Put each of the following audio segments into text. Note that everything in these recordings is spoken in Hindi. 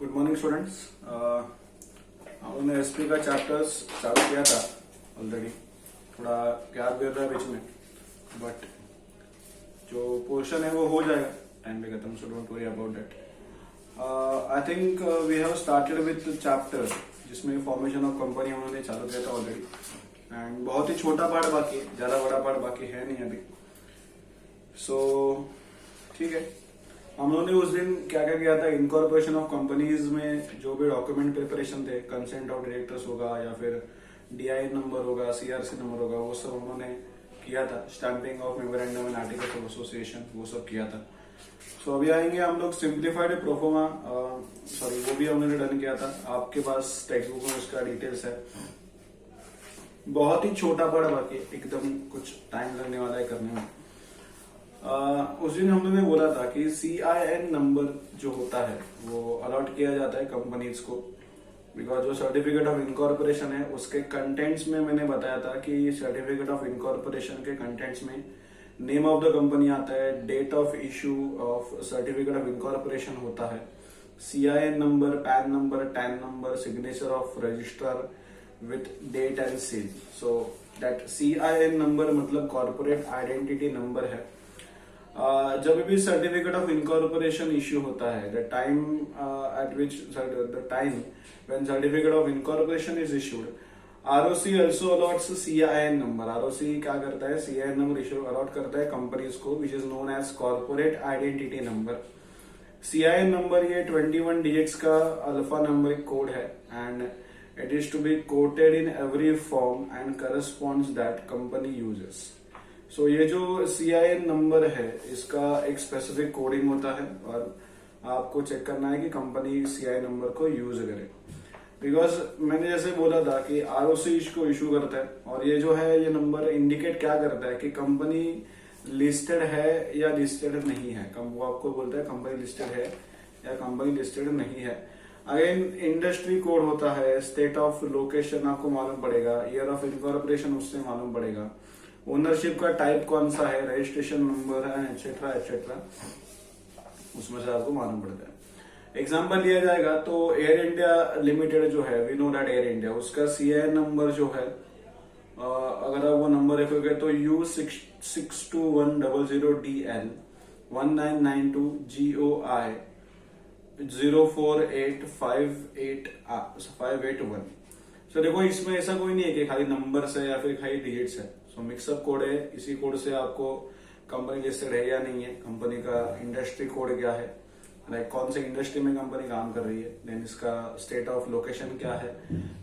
Good morning students. हमने एसपी का चैप्टर्स चालू किया था ऑलरेडी। थोड़ा गैप गिर रहा है बीच में, बट जो पोर्शन है वो हो जाएगा टाइम पे खत्म, so don't worry about that. I think we have started with chapter जिसमें फॉर्मेशन ऑफ कंपनी हमने चालू किया था ऑलरेडी, एंड बहुत ही छोटा पार्ट बाकी है, ज्यादा बड़ा पार्ट बाकी है नहीं अभी। सो ठीक है, हम लोगों ने उस दिन क्या क्या किया था, इनकॉर्पोरेशन ऑफ कंपनीज में जो भी डॉक्यूमेंट प्रिपरेशन थे, कंसेंट ऑफ डायरेक्टर्स होगा या फिर डीआई नंबर होगा, सीआरसी नंबर होगा, वो सब उन्होंने किया था। Stamping of memorandum and articles of association, वो सब किया था। सो अभी आएंगे हम लोग सिंप्लीफाइड प्रोफोमा, सॉरी वो भी हमने डन किया था। आपके पास टेक्स्ट बुक में उसका डिटेल्स है। बहुत ही छोटा पड़ा बाकी, एकदम कुछ टाइम लगने वाला है करने में। उस दिन हम लोगों ने बोला था कि CIN नंबर जो होता है वो अलॉट किया जाता है कंपनीज को, बिकॉज जो सर्टिफिकेट ऑफ इनकॉर्पोरेशन है उसके कंटेंट्स में मैंने बताया था कि सर्टिफिकेट ऑफ इनकॉर्पोरेशन के कंटेंट्स में नेम ऑफ द कंपनी आता है, date of issue of certificate of incorporation होता है, CIN number, PAN number, TAN number, signature of registrar with date and seal. So that CIN number मतलब कॉर्पोरेट आइडेंटिटी नंबर है। जब भी सर्टिफिकेट ऑफ इनकॉर्पोरेशन इश्यू होता है, the time at which the time when certificate of incorporation is issued, ROC also allots CIN number. ROC क्या करता है, CIN नंबर इश्यू अलॉट करता है कंपनीज को, which is known as corporate identity number. CIN number ये 21 डिजिट्स का अल्फा नंबरिक कोड है, and it is to be quoted in every form and corresponds that company uses. So ये जो CIN नंबर है इसका एक स्पेसिफिक कोडिंग होता है, और आपको चेक करना है कि कंपनी CIN नंबर को यूज करे। बिकॉज मैंने जैसे बोला था कि ROC इसको इशू करता है, और ये जो है ये नंबर इंडिकेट क्या करता है कि कंपनी लिस्टेड है या लिस्टेड नहीं है। वो आपको बोलता है कंपनी लिस्टेड है या कंपनी लिस्टेड नहीं है। अगेन इंडस्ट्री कोड होता है, स्टेट ऑफ लोकेशन आपको मालूम पड़ेगा, ईयर ऑफ इनकॉर्पोरेशन उससे मालूम पड़ेगा, ओनरशिप का टाइप कौन सा है, रजिस्ट्रेशन नंबर है, एटसेट्रा एटसेट्रा, उसमें से आपको मालूम पड़ता है। एग्जाम्पल लिया जाएगा तो एयर इंडिया लिमिटेड जो है, we know that Air India, उसका CIN नंबर जो है, अगर आप वो नंबर देखोगे तो U621000DL 1992GOI 048581। सो देखो इसमें ऐसा कोई नहीं है कि खाली नंबर्स है या फिर खाली डिजिट्स है। सो मिक्सअप कोड है, इसी कोड से आपको कंपनी लिस्टेड है या नहीं है, कंपनी का इंडस्ट्री कोड क्या है, लाइक कौन से इंडस्ट्री में कंपनी काम कर रही है, देन इसका स्टेट ऑफ लोकेशन क्या है,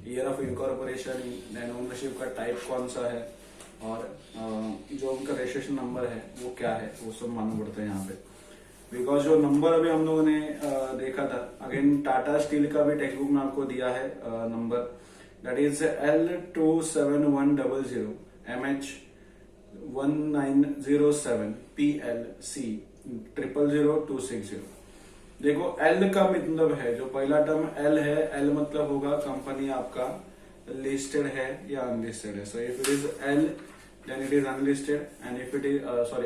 year of incorporation, then ownership का टाइप कौन सा है, और जो उनका रजिस्ट्रेशन नंबर है वो क्या है, वो सब मालूम पड़ता है यहाँ पे। बिकॉज जो नंबर अभी हम लोगों ने देखा था, अगेन टाटा स्टील का भी टेक्स्ट बुक में आपको दिया है number, that is L27100 MH 1907 PLC 000260। देखो L का मतलब है, जो पहला टर्म L है, L मतलब होगा कंपनी आपका लिस्टेड है या अनलिस्टेड है। So if it is L then it is unlisted, and if it is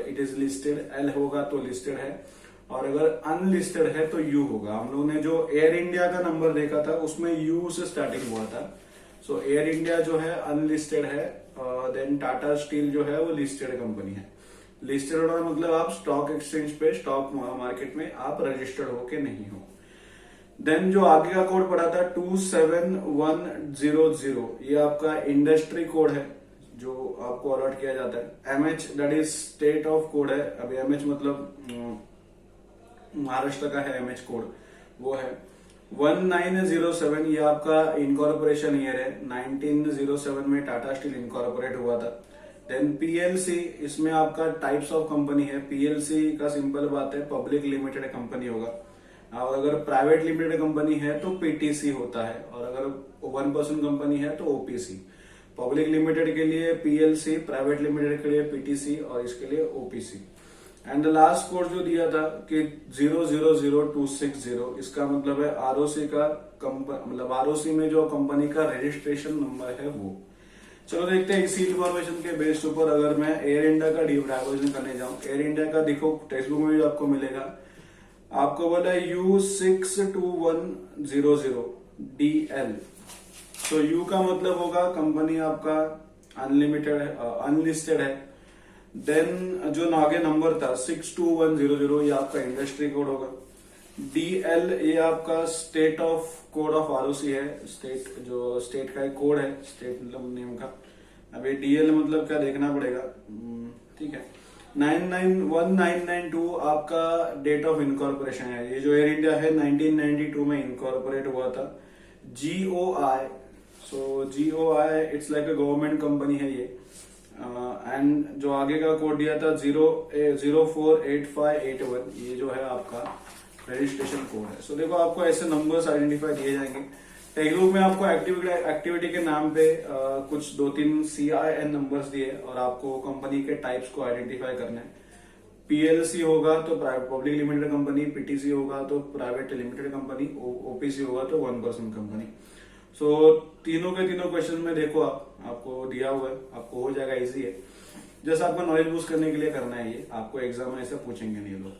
it is listed, L होगा तो लिस्टेड है, और अगर अनलिस्टेड है तो U होगा। हम लोगों ने जो एयर इंडिया का नंबर देखा था उसमें U से स्टार्टिंग हुआ था। सो एयर इंडिया जो है अनलिस्टेड है, देन टाटा स्टील जो है वो लिस्टेड कंपनी है। लिस्टेड होना मतलब आप स्टॉक एक्सचेंज पे, स्टॉक मार्केट में आप रजिस्टर्ड हो के नहीं हो। देन जो आगे का कोड पड़ा था 27100, ये आपका इंडस्ट्री कोड है जो आपको अलॉट किया जाता है। MH that is state of code है। अभी MH मतलब महाराष्ट्र का है MH कोड, वो है 1907, ये आपका इनकॉर्पोरेशन ईयर है। 1907 में टाटा स्टील इनकॉर्पोरेट हुआ था। देन PLC, इसमें आपका टाइप्स ऑफ कंपनी है। PLC का सिंपल बात है पब्लिक लिमिटेड कंपनी होगा, और अगर प्राइवेट लिमिटेड कंपनी है तो PTC होता है, और अगर 1% कंपनी है तो OPC। पब्लिक लिमिटेड के लिए PLC, प्राइवेट लिमिटेड के लिए PTC, और इसके लिए OPC। And the last code जो दिया था कि 000260, इसका मतलब है ROC का मतलब ROC में जो कंपनी का रजिस्ट्रेशन नंबर है वो। चलो देखते हैं इसी इन्फॉर्मेशन के बेस ऊपर अगर मैं एयर इंडिया का डीप डाइवर्जन करने जाऊं। एयर इंडिया का देखो टेक्स्ट बुक में भी आपको मिलेगा आपको बोला U62100DL। तो यू का मतलब होगा कंपनी आपका अनलिमिटेड है, अनलिस्टेड है। देन जो आगे नंबर था 62100, ये आपका इंडस्ट्री कोड होगा। DL ये आपका state of code of ROC है, स्टेट जो स्टेट का एक कोड है, स्टेट मतलब नेम का। अभी DL मतलब क्या देखना पड़ेगा, ठीक है। 1992 आपका डेट ऑफ इनकॉर्पोरेशन है। ये जो एयर इंडिया है 1992 में इनकॉर्पोरेट हुआ था। GOI, so GOI it's like a government company है ये। एंड जो आगे का कोड दिया था 048581, ये जो है आपका रजिस्ट्रेशन कोड है। सो देखो आपको ऐसे नंबर्स आइडेंटिफाई दिए जाएंगे। टेक्स्ट में आपको एक्टिविटी के नाम पे कुछ 2-3 CIN नंबर्स दिए और आपको कंपनी के टाइप्स को आइडेंटिफाई करना है। PLC होगा तो पब्लिक लिमिटेड कंपनी, PTC होगा तो प्राइवेट लिमिटेड कंपनी, OPC होगा तो 1% कंपनी। सो तीनों के तीनों क्वेश्चन में देखो आपको दिया हुआ है, आपको हो जाएगा, इजी है। जैसे आपको नॉलेज बूस्ट करने के लिए करना है, ये आपको एग्जाम में ऐसे पूछेंगे नहीं लोग।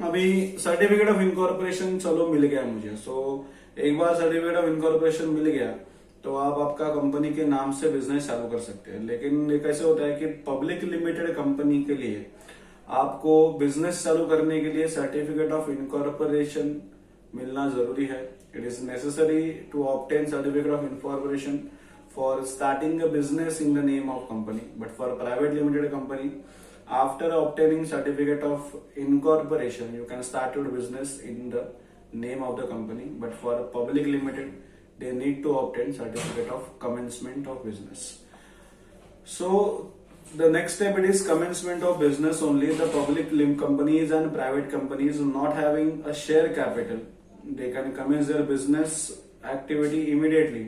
अभी सर्टिफिकेट ऑफ इनकॉर्पोरेशन चलो मिल गया मुझे। सो एक बार सर्टिफिकेट ऑफ इनकॉर्पोरेशन मिल गया तो आप आपका कंपनी के नाम से बिजनेस चालू कर सकते हैं। लेकिन ये कैसे होता है कि पब्लिक लिमिटेड कंपनी के लिए आपको बिजनेस चालू करने के लिए सर्टिफिकेट ऑफ इनकॉर्पोरेशन मिलना जरूरी है। It is necessary to obtain certificate of incorporation for starting a business in the name of company. But for private limited company, after obtaining certificate of incorporation, you can start your business in the name of the company. But for a public limited, they need to obtain certificate of commencement of business. So the next step, it is commencement of business only. The public companies and private companies not having a share capital, they can commence their business activity immediately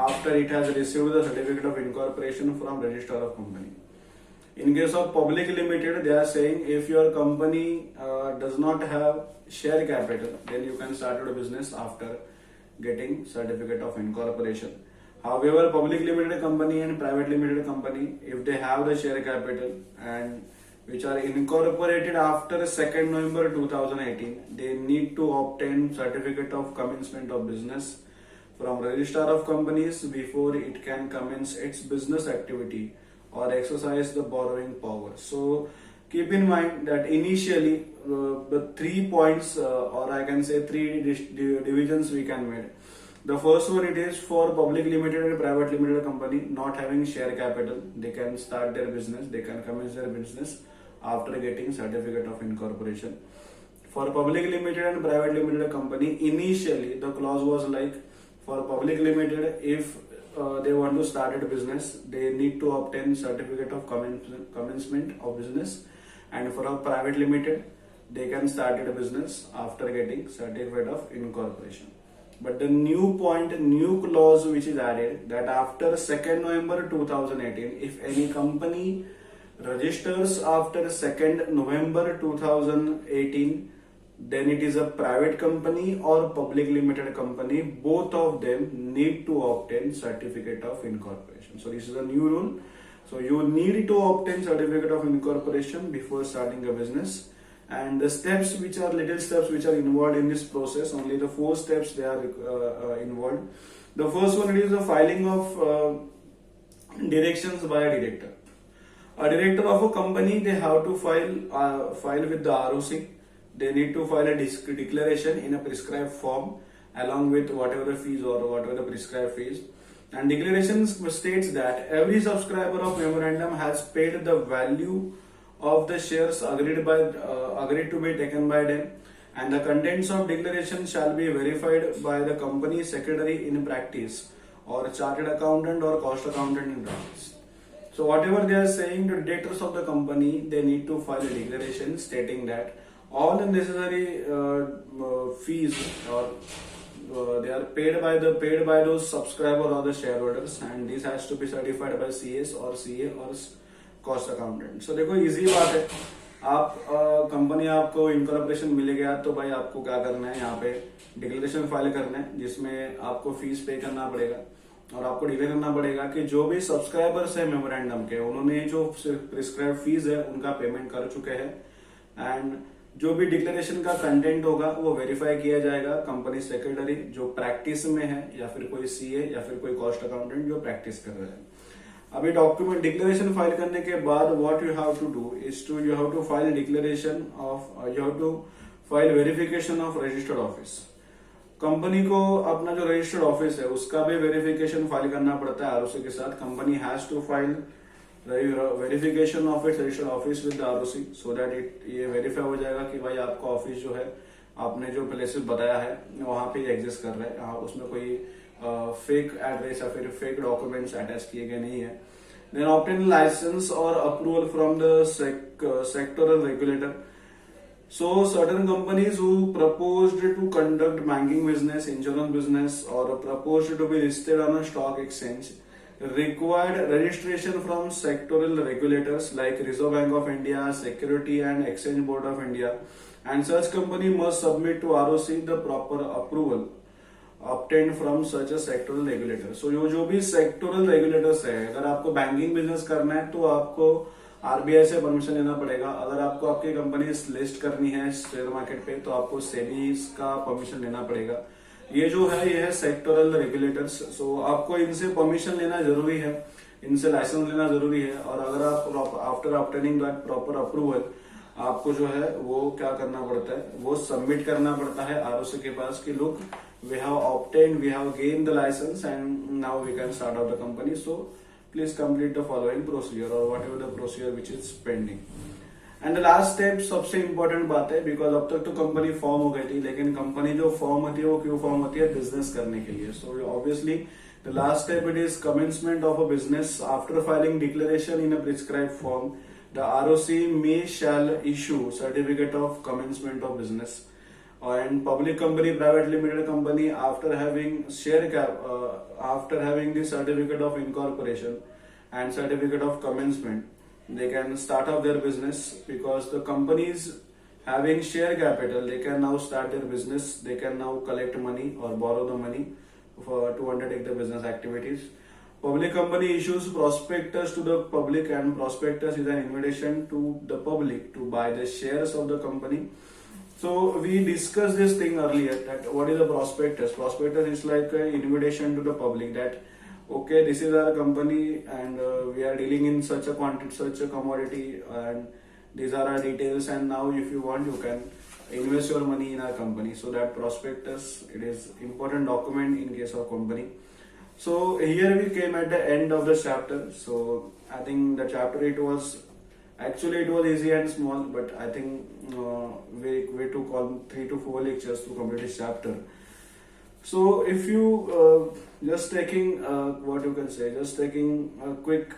after it has received the certificate of incorporation from registrar of company. In case of public limited, they are saying if your company does not have share capital, then you can start your business after getting certificate of incorporation. However, public limited company and private limited company, if they have the share capital and which are incorporated after 2nd November 2018, they need to obtain certificate of commencement of business from registrar of companies before it can commence its business activity or exercise the borrowing power. So keep in mind that initially the 3 points or I can say 3 divisions we can make. The first one, it is for public limited and private limited company not having share capital, they can start their business, they can commence their business after getting certificate of incorporation. For public limited and private limited company, initially the clause was like, for public limited, if they want to start a business, they need to obtain certificate of commencement of business, and for a private limited, they can start a business after getting certificate of incorporation. But the new point, new clause which is added, that after 2nd November 2018, if any company registers after 2nd November 2018, then it is a private company or public limited company, both of them need to obtain certificate of incorporation. So this is a new rule. So you need to obtain certificate of incorporation before starting a business. And the steps which are little steps which are involved in this process, only the 4 steps they are involved. The first one, it is the filing of directions by a director. A director of a company, they have to file with the ROC. They need to file a declaration in a prescribed form along with whatever the fees or whatever the prescribed fees. And declaration states that every subscriber of memorandum has paid the value of the shares agreed to be taken by them, and the contents of declaration shall be verified by the company secretary in practice or chartered accountant or cost accountant in practice. So whatever they are saying, the directors of the company, they need to file a declaration stating that all the necessary fees or they are paid by those subscriber or the shareholders, and this has to be certified by CS or CA or cost accountant. So देखो इजी बात है, आप कंपनी आपको इनकॉर्पोरेशन मिल गया तो भाई आपको क्या करना है, यहाँ पे डिक्लेरेशन फाइल करना है जिसमें आपको फीस पे करना पड़ेगा और आपको डिक्लेयर करना पड़ेगा कि जो भी सब्सक्राइबर्स है मेमोरेंडम के, उन्होंने जो प्रिस्क्राइब फीस है उनका पेमेंट कर चुके हैं, एंड जो भी डिक्लेरेशन का कंटेंट होगा वो वेरीफाई किया जाएगा कंपनी सेक्रेटरी जो प्रैक्टिस में है, या फिर कोई सीए या फिर कोई कॉस्ट अकाउंटेंट जो प्रैक्टिस कर रहे हैं। अभी डॉक्यूमेंट डिक्लेरेशन फाइल करने के बाद what you have to do is to you have to file declaration of you have to file verification of registered office. Company को अपना जो रजिस्टर्ड ऑफिस है उसका भी वेरिफिकेशन फाइल करना पड़ता है आरओसी के साथ। Company has to file verification of its registered office with ROC so that it ये वेरीफाई हो जाएगा कि भाई आपका ऑफिस जो है आपने जो प्लेसेस बताया है वहां पे एग्जिस्ट कर रहा है, उसमें कोई फेक एड्रेस या फिर फेक डॉक्यूमेंट्स अटैच किए गए नहीं है। देन ऑब्टेन लाइसेंस और approval from the sectoral regulator. So certain companies who proposed to conduct banking business, insurance business or proposed to be listed on a stock exchange required registration from sectoral regulators like Reserve Bank of India, Security and Exchange Board of India, and such company must submit to ROC the proper approval obtained from such a sectoral regulator. So जो भी sectoral regulators है, अगर आपको बैंकिंग बिजनेस करना है तो आपको आरबीआई से परमिशन लेना पड़ेगा। अगर आपको आपकी कंपनी लिस्ट करनी है शेयर मार्केट पे तो आपको सेबी का परमिशन लेना पड़ेगा। ये जो है ये है सेक्टोरल रेगुलेटर्स। सो आपको इनसे परमिशन लेना जरूरी है, इनसे लाइसेंस लेना जरूरी है। और अगर आप after obtaining that proper approval आपको जो है वो क्या करना पड़ता है, वो सबमिट करना पड़ता है आरओसी के पास कि look we have obtained, we have gain the license and now we can start out the company. So please complete the following procedure or whatever the procedure which is pending. And the last step सबसे इंपॉर्टेंट बात है, बिकॉज अब तक तो कंपनी फॉर्म हो गई थी, लेकिन कंपनी जो फॉर्म होती है वो क्यों फॉर्म होती है, बिजनेस करने के लिए। So obviously the last step it is commencement of a business after filing declaration in a prescribe form the ROC may shall issue certificate of commencement of business and public company, private limited company after having share cap after having the certificate of incorporation and certificate of commencement they can start up their business, because the companies having share capital they can now start their business, they can now collect money or borrow the money to undertake the business activities. Public company issues prospectus to the public, and prospectus is an invitation to the public to buy the shares of the company. So we discussed this thing earlier, that what is a prospectus. Prospectus is like an invitation to the public that okay, this is our company and we are dealing in such a quantity, such a commodity, and these are our details, and now if you want you can invest your money in our company. So that prospectus, it is important document in case of company. So here we came at the end of the chapter. So I think the chapter it was easy and small, but I think we took on 3 to 4 lectures to complete this chapter. So if you just taking a quick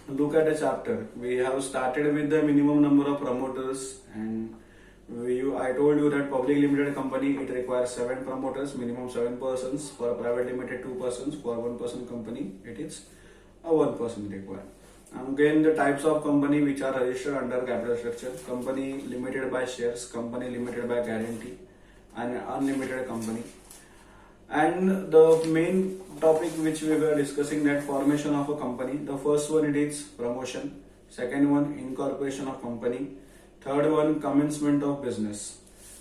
look at the chapter, we have started with the minimum number of promoters, and I told you that public limited company it requires 7 promoters, minimum 7 persons. For private limited 2 persons, for 1 person company it is a 1 person required. Again, the types of company which are registered under capital structure: company limited by shares, company limited by guarantee, and unlimited company. And the main topic which we were discussing, that formation of a company. The first one it is promotion, second one incorporation of company, third one commencement of business.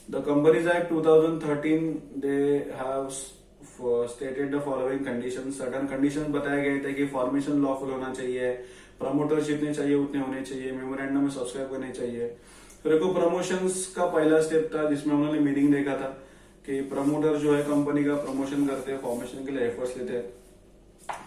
The Companies Act 2013 they have stated the following conditions. Certain conditions बताए गए थे कि फॉर्मेशन लॉफुल होना चाहिए, प्रमोटर जितने चाहिए उतने होने चाहिए, मेमोरेंडम में सब्सक्राइब करने चाहिए। फिर एक प्रमोशंस का पहला स्टेप था जिसमें उन्होंने मीनिंग देखा था कि प्रमोटर जो है कंपनी का प्रमोशन करते हैं, फॉर्मेशन के लिए एफर्ट्स लेते हैं।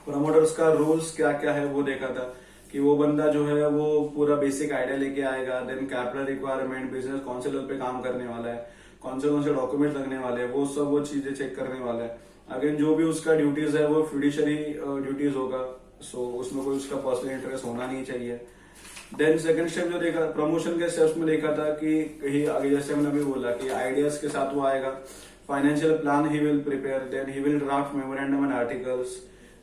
प्रमोटर्स का रूल्स क्या क्या है वो देखा था कि वो बंदा जो है वो पूरा बेसिक आइडिया लेके आएगा, देन कैपिटल रिक्वायरमेंट, बिजनेस कौन से लेवल पे काम करने वाला है, कौन से डॉक्यूमेंट लगने वाले हैं, वो चीजें चेक करने वाला है। अगेन जो भी उसका ड्यूटीज है वो फिड्यूशरी ड्यूटीज होगा, सो उसमें कोई उसका पर्सनल इंटरेस्ट होना नहीं चाहिए। देन सेकंड स्टेप जो देखा प्रमोशन के स्टेप्स में देखा था कि कहीं आगे जैसे मैंने अभी बोला कि आइडियाज के साथ वो आएगा, financial plan he will prepare, then he will draft memorandum and articles,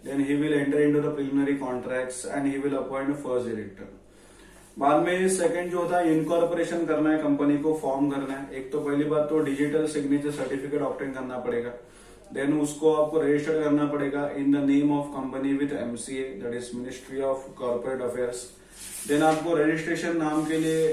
then he will enter into the preliminary contracts and he will appoint first director. बाद में सेकंड जो होता है इनकॉर्पोरेशन करना है, कंपनी को फॉर्म करना है। एक तो पहली बात तो डिजिटल सिग्नेचर सर्टिफिकेट ऑब्टेन करना पड़ेगा, देन उसको आपको रजिस्टर करना पड़ेगा in the name of company with MCA, that is ministry of corporate affairs. Then आपको रजिस्ट्रेशन नाम के लिए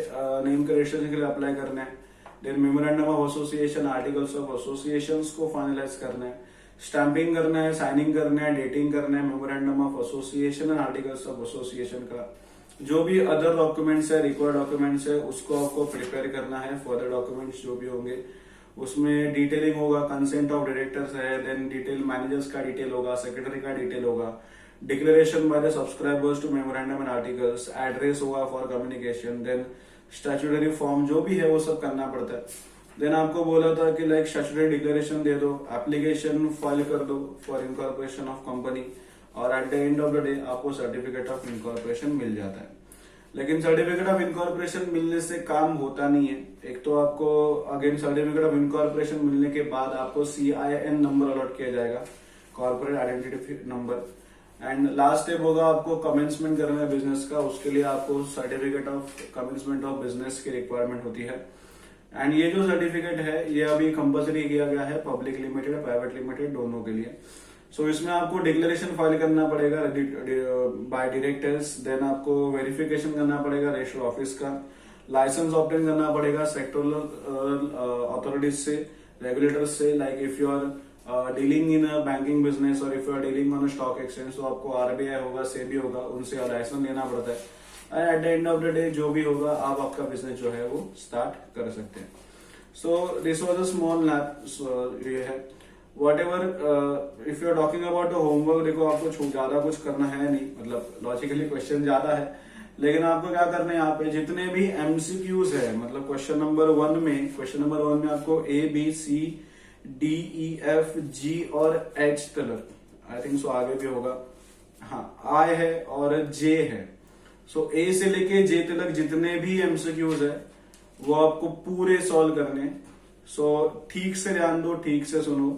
नेम के रजिस्ट्रेशन के लिए अप्लाई करना है। Then memorandum of association, articles of association को फाइनलाइज करना है, स्टैंपिंग करना है, साइनिंग करना है, डेटिंग करना है memorandum of association and articles of association का। जो भी अदर डॉक्यूमेंट्स है, रिक्वायर्ड डॉक्यूमेंट्स है, उसको आपको प्रिपेयर करना है। फर्दर डॉक्यूमेंट्स जो भी होंगे उसमें डिटेलिंग होगा, कंसेंट ऑफ डायरेक्टर्स है, देन डिटेल मैनेजर्स का डिटेल होगा, सेक्रेटरी का डिटेल होगा, declaration by the subscribers to memorandum and articles, address होगा for communication, then statutory form जो भी है वो सब करना पड़ता है। देन आपको बोला था कि लाइक स्टैट्यूटरी डिक्लेरेशन दे दो, एप्लीकेशन फाइल कर दो फॉर इनकॉर्पोरेशन ऑफ कंपनी, और at the end of the day आपको सर्टिफिकेट ऑफ इनकॉर्पोरेशन मिल जाता है। लेकिन सर्टिफिकेट ऑफ इनकॉर्पोरेशन मिलने से काम होता नहीं है। एक तो आपको अगेन सर्टिफिकेट ऑफ इनकॉर्पोरेशन मिलने के बाद आपको CIN नंबर अलॉट किया जाएगा, corporate identity number, and last step होगा आपको कमेंसमेंट करना है बिजनेस का। उसके लिए आपको certificate of commencement of business की रिक्वायरमेंट होती है। एंड ये जो सर्टिफिकेट है ये अभी कंपल्सरी किया गया है पब्लिक लिमिटेड, प्राइवेट लिमिटेड दोनों के लिए। सो इसमें आपको डिक्लेरेशन फाइल करना पड़ेगा बाय डायरेक्टर्स, देन आपको वेरिफिकेशन करना पड़ेगा रजिस्टर ऑफिस का, लाइसेंस ऑब्टेन करना पड़ेगा सेक्टोरल अथॉरिटीज से, रेगुलेटर्स से, like if you are dealing in a banking business और if you are dealing on a stock exchange, तो आपको RBI होगा, SEBI होगा, उनसे लाइसेंस लेना पड़ता है। At the end of the day जो भी होगा आप आपका बिजनेस जो है वो स्टार्ट कर सकते हैं। So this was a small lab, ये है whatever. If you are talking about homework, देखो आपको ज्यादा कुछ करना है नहीं, मतलब लॉजिकली क्वेश्चन ज्यादा है, लेकिन आपको क्या करना है यहाँ पे जितने भी MCQs है, मतलब क्वेश्चन नंबर 1 में आपको A B C D E F G और H तलक, आई थिंक सो आगे भी होगा, हाँ I है और J है। सो A से लेके J तलक जितने भी MCQs है वो आपको पूरे सॉल्व करने हैं। सो ठीक से ध्यान दो, ठीक से सुनो।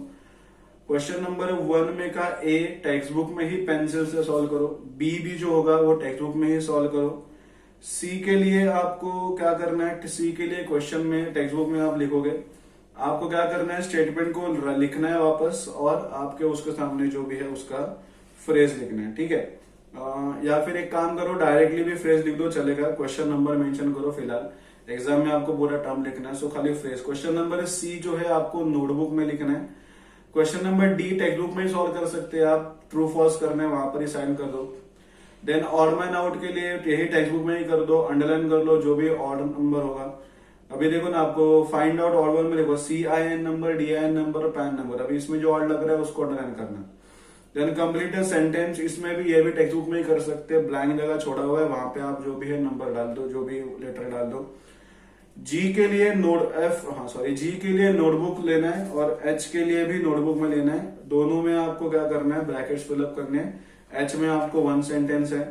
क्वेश्चन नंबर 1 में का A टेक्स्ट बुक में ही पेंसिल से सॉल्व करो, B भी जो होगा वो टेक्स्ट बुक में ही सॉल्व करो। C के लिए आपको क्या करना है, C के लिए क्वेश्चन में टेक्स्ट बुक में आप लिखोगे, आपको क्या करना है स्टेटमेंट को लिखना है वापस, और आपके उसके सामने जो भी है उसका फ्रेज लिखना है, ठीक है। या फिर एक काम करो डायरेक्टली भी फ्रेज लिख दो चलेगा, क्वेश्चन नंबर मेंशन करो, फिलहाल एग्जाम में आपको पूरा टर्म लिखना है, सो खाली फ्रेज। क्वेश्चन नंबर C जो है आपको नोटबुक में लिखना है। Question number D text book में ही सॉल्व कर सकते हैं आप, ट्रू फॉल्स करना है वहां पर ही साइन कर दो। देन ऑड मैन आउट के लिए यही टेक्स्ट बुक में ही कर दो, अंडरलाइन कर लो जो भी ऑड नंबर होगा। अभी देखो ना आपको फाइंड आउट ऑड वन में देखो CIN number, DIN number, PAN number, अभी इसमें जो ऑड लग रहा है उसको अंडरलाइन करना। देन कंप्लीट अ सेंटेंस, इसमें भी ये भी टेक्स्ट बुक में ही कर सकते हैं, ब्लैंक जगह छोड़ा हुआ है वहां पे आप जो भी है नंबर डाल दो, जो भी लेटर डाल दो। G के लिए G के लिए नोटबुक लेना है और H के लिए भी नोटबुक में लेना है। दोनों में आपको क्या करना है, ब्रैकेट्स फिलअप करने हैं। H में आपको 1 सेंटेंस है,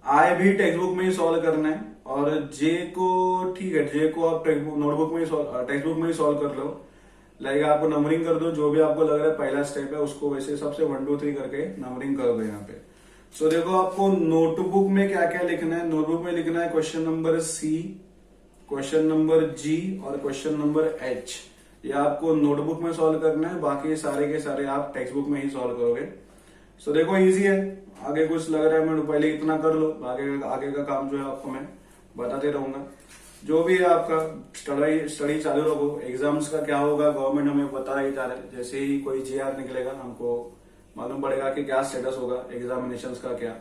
I भी टेक्स्ट बुक में ही सॉल्व करना है, और J को ठीक है, J को आप टेक्स्ट बुक में ही सॉल्व कर लो। लाइक आपको नंबरिंग कर दो, जो भी आपको लग रहा है पहला स्टेप है उसको वैसे सबसे 1 2 3 करके नंबरिंग कर दो यहाँ पे। सो देखो आपको नोटबुक में क्या क्या लिखना है, नोटबुक में लिखना है question number C, question number G और क्वेश्चन नंबर H, ये आपको नोटबुक में सॉल्व करना है, बाकी सारे के सारे आप टेक्स्ट बुक में ही सॉल्व करोगे। सो देखो इजी है, आगे कुछ लग रहा है मैं पहले इतना कर लो, आगे का काम जो है आपको मैं बताते रहूंगा। जो भी है आपका स्टडी चालू रखो। एग्जाम्स का क्या होगा गवर्नमेंट हमें बता ही जा रहा है, जैसे ही कोई GR निकलेगा हमको मालूम पड़ेगा कि क्या स्टेटस होगा एग्जामिनेशंस का क्या,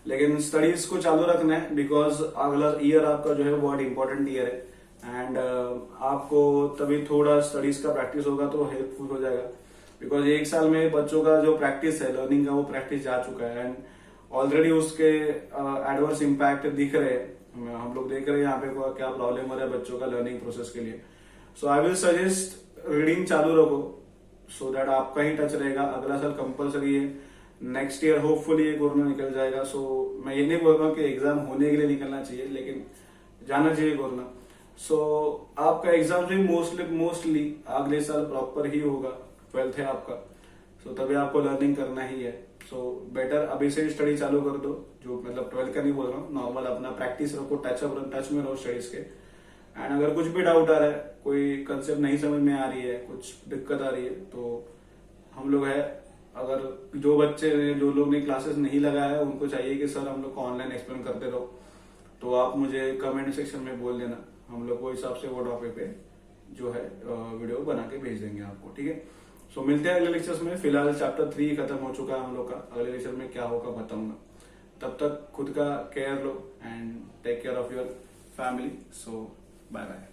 लेकिन स्टडीज को चालू रखना है बिकॉज अगला ईयर आपका जो है बहुत इंपॉर्टेंट ईयर है। एंड आपको तभी थोड़ा स्टडीज का प्रैक्टिस होगा तो हेल्पफुल हो जाएगा, बिकॉज 1 साल में बच्चों का जो प्रैक्टिस है लर्निंग का वो प्रैक्टिस जा चुका है, एंड ऑलरेडी उसके एडवर्स इम्पैक्ट दिख रहे हैं, हम लोग देख रहे हैं यहाँ पे क्या प्रॉब्लम हो रहा है बच्चों का लर्निंग प्रोसेस के लिए। सो आई विल सजेस्ट रीडिंग चालू रखो, सो दैट आपका ही टच रहेगा। अगला साल कंपलसरी है, नेक्स्ट ईयर होपफुली ये कोरोना निकल जाएगा। सो मैं ये नहीं बोल रहा हूँ कि एग्जाम होने के लिए निकलना चाहिए, लेकिन जाना चाहिए कोरोना। सो आपका एग्जाम भी मोस्टली अगले साल प्रॉपर ही होगा, 12th है आपका, सो तभी आपको लर्निंग करना ही है। सो बेटर अभी से स्टडी चालू कर दो, जो मतलब 12th का नहीं बोल रहा हूँ, नॉर्मल अपना प्रैक्टिस रखो, टच में रहो स्टडीज के। एंड अगर कुछ भी डाउट आ रहा है, कोई कंसेप्ट नहीं समझ में आ रही है, कुछ दिक्कत आ रही है, तो हम लोग है अगर जो बच्चे जो लोग ने क्लासेस नहीं लगाया है उनको चाहिए कि सर हम लोग को ऑनलाइन एक्सप्लेन करते रहो, तो आप मुझे कमेंट सेक्शन में बोल देना, हम लोग वो हिसाब से वो टॉपिक पे जो है वीडियो बना के भेज देंगे आपको, ठीक है। सो मिलते हैं अगले लेक्चर्स में। फिलहाल चैप्टर 3 खत्म हो चुका है हम लोग का, अगले लेक्चर में क्या होगा बताऊंगा। तब तक खुद का केयर लो and take care of your family. So bye bye.